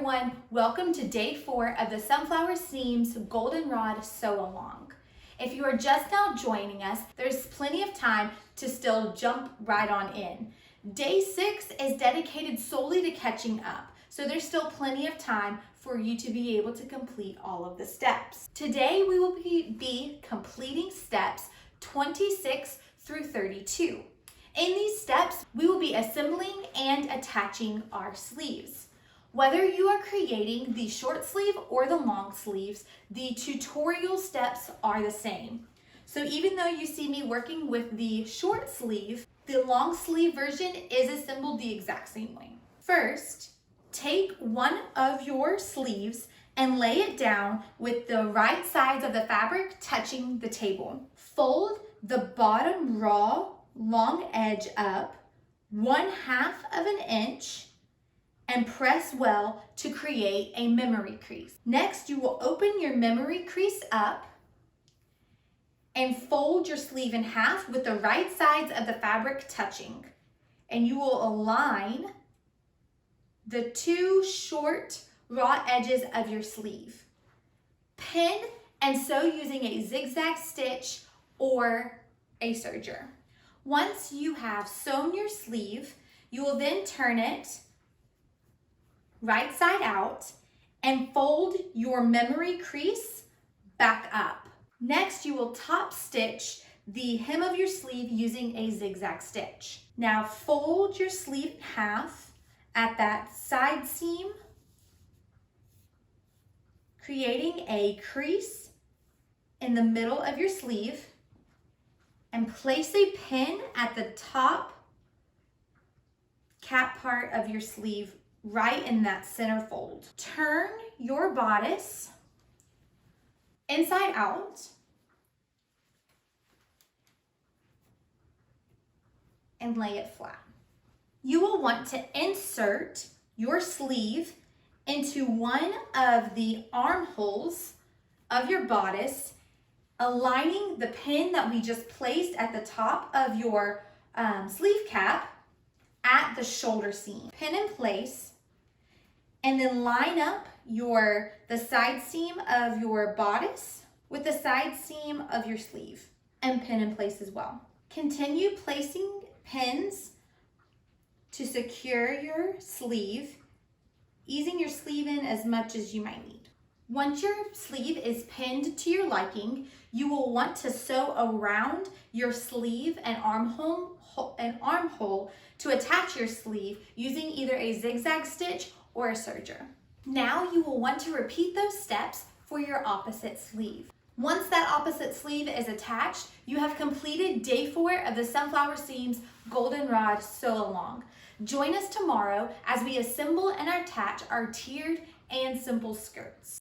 everyone, welcome to day 4 of the Sunflower Seams Goldenrod Sew Along. If you are just now joining us, there's plenty of time to still jump right on in. Day 6 is dedicated solely to catching up, so there's still plenty of time for you to be able to complete all of the steps. Today we will be completing steps 26 through 32. In these steps, we will be assembling and attaching our sleeves. Whether you are creating the short sleeve or the long sleeves, the tutorial steps are the same. So even though you see me working with the short sleeve, the long sleeve version is assembled the exact same way. First, take one of your sleeves and lay it down with the right sides of the fabric touching the table. Fold the bottom raw long edge up 1/2 of an inch and press well to create a memory crease. Next, you will open your memory crease up and fold your sleeve in half with the right sides of the fabric touching. And you will align the two short raw edges of your sleeve. Pin and sew using a zigzag stitch or a serger. Once you have sewn your sleeve, you will then turn it right side out and fold your memory crease back up. Next, you will top stitch the hem of your sleeve using a zigzag stitch. Now fold your sleeve in half at that side seam, creating a crease in the middle of your sleeve, and place a pin at the top cap part of your sleeve right in that center fold. Turn your bodice inside out and lay it flat. You will want to insert your sleeve into one of the armholes of your bodice, aligning the pin that we just placed at the top of your sleeve cap at the shoulder seam. Pin in place, and then line up the side seam of your bodice with the side seam of your sleeve, and pin in place as well. Continue placing pins to secure your sleeve, easing your sleeve in as much as you might need. Once your sleeve is pinned to your liking, you will want to sew around your sleeve and armhole to attach your sleeve using either a zigzag stitch or a serger. Now you will want to repeat those steps for your opposite sleeve. Once that opposite sleeve is attached, you have completed day 4 of the Sunflower Seams Goldenrod Sew Along. Join us tomorrow as we assemble and attach our tiered and simple skirts.